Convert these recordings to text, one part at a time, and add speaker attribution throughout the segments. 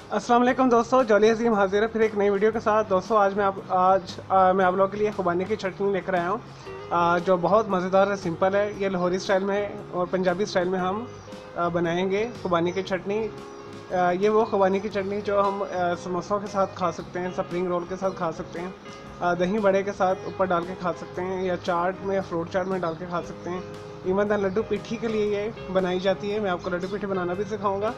Speaker 1: अस्सलाम वालेकुम दोस्तों, जॉली अजीम हाजिर है फिर एक नई वीडियो के साथ। दोस्तों आज मैं आप लोगों के लिए खुबानी की चटनी लेकर आया हूँ, जो बहुत मज़ेदार है, सिंपल है। ये लाहौरी स्टाइल में और पंजाबी स्टाइल में हम बनाएंगे खुबानी की चटनी। ये वो खुबानी की चटनी जो हम समोसों के साथ खा सकते हैं, स्प्रिंग रोल के साथ खा सकते हैं, दही बड़े के साथ ऊपर डाल के खा सकते हैं, या चाट में या फ्रूट चाट में डाल के खा सकते हैं। इवन द लड्डू पीठी के लिए ये बनाई जाती है। मैं आपको लड्डू पीठी बनाना भी सिखाऊंगा।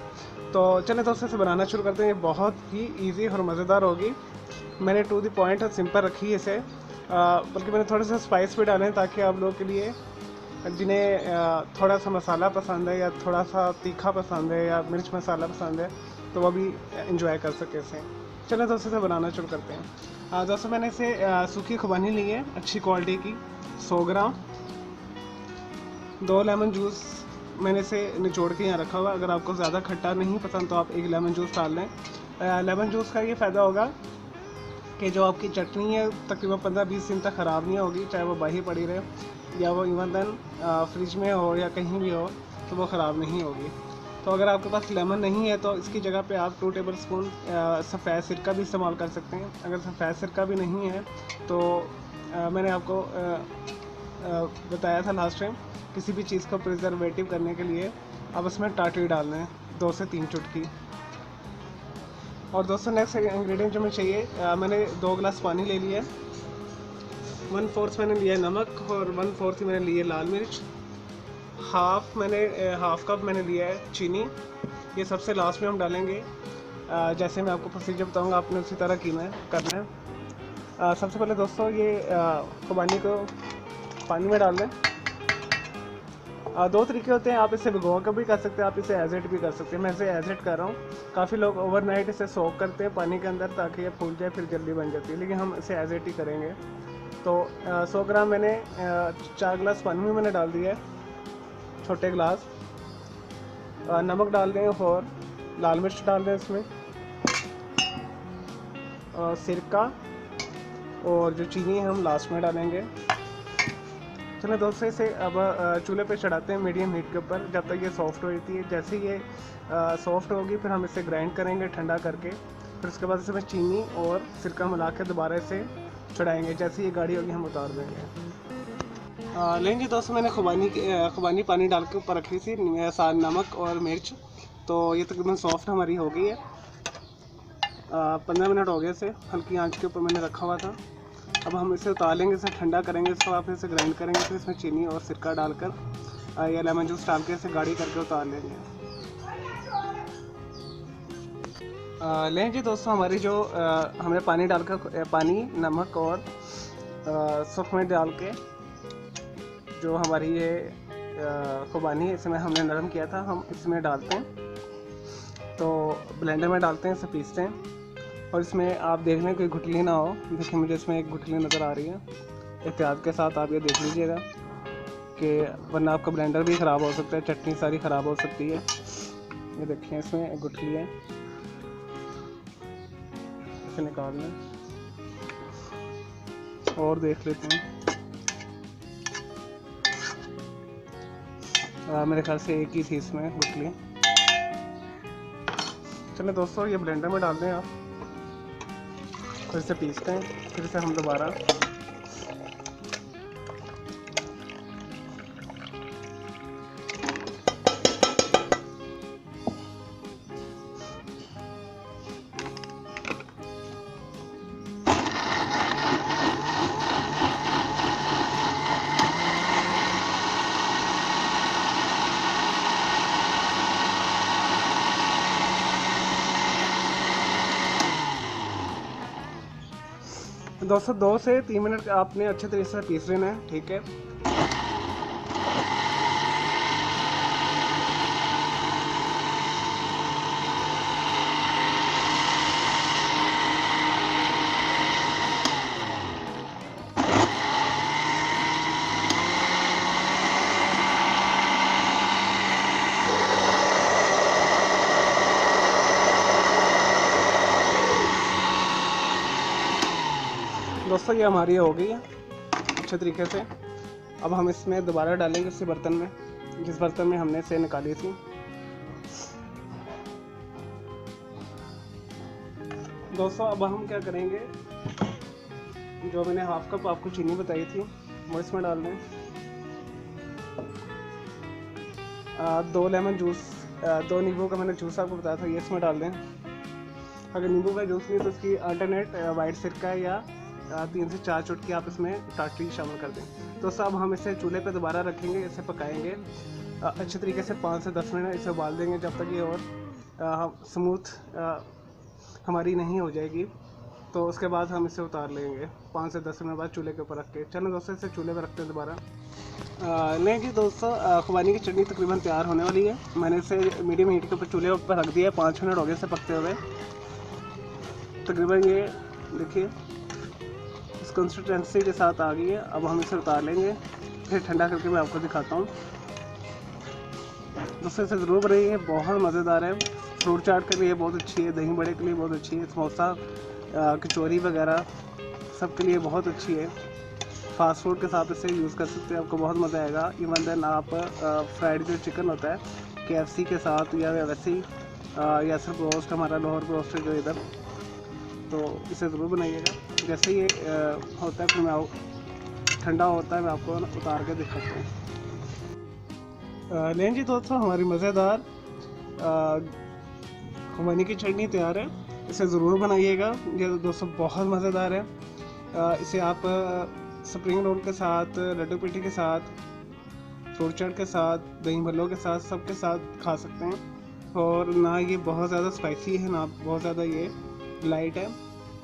Speaker 1: तो चलें दोस्तों, इसे बनाना शुरू करते हैं। ये बहुत ही इजी और मज़ेदार होगी। मैंने टू द पॉइंट और सिंपल रखी है इसे, बल्कि मैंने थोड़े से स्पाइस भी डाले हैं ताकि आप लोगों के लिए, जिन्हें थोड़ा सा मसाला पसंद है या थोड़ा सा तीखा पसंद है या मिर्च मसाला पसंद है, तो वह भी इंजॉय कर सके इसे। चलें दोस्तों, इसे बनाना शुरू करते हैं। दोस्तों मैंने इसे सूखी खुबानी ली है अच्छी क्वालिटी की, 100 ग्राम। 2 लेमन जूस मैंने इसे निचोड़ के यहाँ रखा हुआ। अगर आपको ज़्यादा खट्टा नहीं पसंद तो आप 1 लेमन जूस डाल लें। लेमन जूस का ये फ़ायदा होगा कि जो आपकी चटनी है तकरीबन 15-20 दिन तक ख़राब नहीं होगी, चाहे वो बाही पड़ी रहे या वो इवन देन फ्रिज में हो या कहीं भी हो, तो वो ख़राब नहीं होगी। तो अगर आपके पास लेमन नहीं है तो इसकी जगह पे आप 2 टेबल स्पून सफ़ेद सिरका भी इस्तेमाल कर सकते हैं। अगर सफ़ेद सिरका भी नहीं है तो मैंने आपको बताया था लास्ट टाइम, किसी भी चीज़ को प्रिजर्वेटिव करने के लिए अब उसमें टाटरी डालना है, 2 से 3 चुटकी। और दोस्तों नेक्स्ट इंग्रेडिएंट जो मुझे चाहिए, मैंने 2 गिलास पानी ले लिया है, 1/4 मैंने लिया है नमक और 1/4 मैंने लिए लाल मिर्च, हाफ कप मैंने लिया है चीनी। ये सबसे लास्ट में हम डालेंगे। जैसे मैं आपको प्रोसीजर बताऊंगा आपने उसी तरह करना है। सबसे पहले दोस्तों ये खुबानी को पानी में डाल दें। 2 तरीके होते हैं, आप इसे भिगो कर भी कर सकते हैं, आप इसे एज इट भी कर सकते हैं। मैं इसे एज इट कर रहा हूँ। काफ़ी लोग ओवरनाइट इसे सोक करते हैं पानी के अंदर ताकि ये फूल जाए, फिर जल्दी बन जाती है, लेकिन हम इसे एज इट ही करेंगे। तो 100 ग्राम मैंने 4 गिलास पानी में मैंने डाल दिया है, छोटे गिलास। नमक डाल दें और लाल मिर्च डाल दें इसमें, सिरका और जो चीनी है हम लास्ट में डालेंगे। चलो दोस्तों इसे अब चूल्हे पे चढ़ाते हैं मीडियम हीट के ऊपर, जब तक ये सॉफ्ट हो जाती है। जैसे ये सॉफ्ट होगी फिर हम इसे ग्राइंड करेंगे ठंडा करके, फिर उसके बाद इसमें चीनी और सिरका मिला के दोबारा इसे चढ़ाएंगे। जैसे ये गाढ़ी होगी हम उतार देंगे। लेंगे दोस्तों, मैंने खुबानी पानी डाल के ऊपर रखी थी, साथ नमक और मिर्च। तो ये तकरीबन सॉफ्ट हमारी हो गई है। 15 मिनट हो गए इसे हल्की आंच के ऊपर मैंने रखा हुआ था। अब हम इसे उतार लेंगे, इसे ठंडा करेंगे, इसको आप इसे ग्राइंड करेंगे, फिर इसमें चीनी और सिरका डालकर या लेमन जूस डाल के इसे गाढ़ी करके उतार लेंगे। लें जी दोस्तों, हमारी जो हमने पानी डालकर पानी नमक और सूख मिर्च डाल के जो हमारी ये खुबानी इसमें हमने नरम किया था, हम इसमें डालते हैं। तो ब्लेंडर में डालते हैं, इसे पीसते हैं। और इसमें आप देख लें कोई गुठली ना हो। देखिए मुझे इसमें एक गुठली नज़र आ रही है। एहतियात के साथ आप ये देख लीजिएगा कि वरना आपका ब्लेंडर भी ख़राब हो सकता है, चटनी सारी ख़राब हो सकती है। ये देखिए इसमें एक गुठली है, इसे निकाल लें और देख लेते हैं। मेरे ख्याल से एक ही थी इसमें गुठली। चलिए दोस्तों ये ब्लेंडर में डाल दें आप, फिर इसे पीसते हैं, फिर इसे हम दोबारा दोस्तों 2 से 3 मिनट आपने अच्छे तरीके से पीस लेना है, ठीक है। दोस्तों ये हमारी हो गई है अच्छे तरीके से। अब हम इसमें दोबारा डालेंगे उसी बर्तन में जिस बर्तन में हमने इसे निकाली थी। दोस्तों अब हम क्या करेंगे, जो मैंने हाफ कप आपको चीनी बताई थी वो इसमें डाल दें। 2 लेमन जूस, 2 नींबू का मैंने जूस आपको बताया था, ये इसमें डाल दें। अगर नींबू का जूस नहीं तो उसकी अल्टरनेट वाइट सिरका या 3 से 4 चुटकी आप इसमें टाटरी शामिल कर दें। तो सब हम इसे चूल्हे पे दोबारा रखेंगे, इसे पकाएंगे अच्छे तरीके से 5 से 10 मिनट इसे उबाल देंगे जब तक ये और स्मूथ हमारी नहीं हो जाएगी। तो उसके बाद हम इसे उतार लेंगे 5 से 10 मिनट बाद चूल्हे के ऊपर रख के। चलो दोस्तों इसे चूल्हे पर रखते हैं दोबारा। नहीं जी दोस्तों, खुबानी की चटनी तकरीबन तैयार होने वाली है। मैंने इसे मीडियम हीट के ऊपर चूल्हे पर रख दिया है, 5 मिनट हो गए इसे पकते हुए तकरीबन। ये देखिए इस कंसिस्टेंसी के साथ आ गई है। अब हम इसे उतार लेंगे, फिर ठंडा करके मैं आपको दिखाता हूँ। दोस्तों इसे ज़रूर बनाइए, बहुत मज़ेदार है। फ्रूट चाट के लिए बहुत अच्छी है, दही बड़े के लिए बहुत अच्छी है, समोसा कचौरी वगैरह सब के लिए बहुत अच्छी है। फास्ट फूड के साथ इसे यूज़ कर सकते हैं, आपको बहुत मज़ा आएगा। इवन देन आप फ्राइड जो चिकन होता है KFC के साथ या वैसे ही या सिर्फ रोस्ट, हमारा लाहौर रोस्ट है जो इधर, तो इसे ज़रूर बनाइएगा। जैसे ये होता है फिर मैं ठंडा होता है मैं आपको उतार के दिखाता हूँ। लें जी दोस्तों, हमारी मज़ेदार खुबानी की चटनी तैयार है, इसे ज़रूर बनाइएगा। ये दोस्तों बहुत मज़ेदार है। इसे आप स्प्रिंग रोल के साथ, लड्डू पेटी के साथ, फ्रूट चाट के साथ, दही भल्लों के साथ, सब के साथ खा सकते हैं। और ना ये बहुत ज़्यादा स्पाइसी है ना बहुत ज़्यादा ये लाइट है,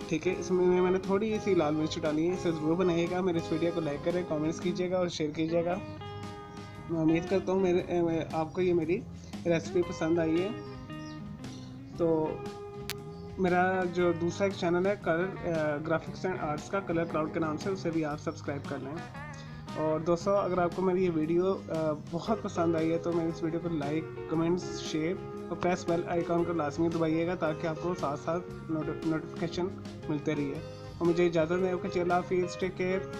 Speaker 1: ठीक है। इसमें मैंने थोड़ी सी लाल मिर्च डाली है। इसे ज़रूर बनाइएगा। मेरे इस वीडियो को लाइक करें, कमेंट्स कीजिएगा और शेयर कीजिएगा। मैं उम्मीद करता हूँ आपको ये मेरी रेसिपी पसंद आई है। तो मेरा जो दूसरा एक चैनल है कलर ग्राफिक्स एंड आर्ट्स का, कलर क्लाउड के नाम से, उसे भी आप सब्सक्राइब कर लें। और दोस्तों अगर आपको मेरी ये वीडियो बहुत पसंद आई है तो मेरी इस वीडियो को लाइक, कमेंट्स, शेयर और प्रेस बेल आइकॉन को लाजमी दबाइएगा ताकि आपको साथ साथ नोटिफिकेशन मिलते रहिए। और मुझे इजाज़त दें, ओके, अल्लाह हाफिज़, टेक केयर।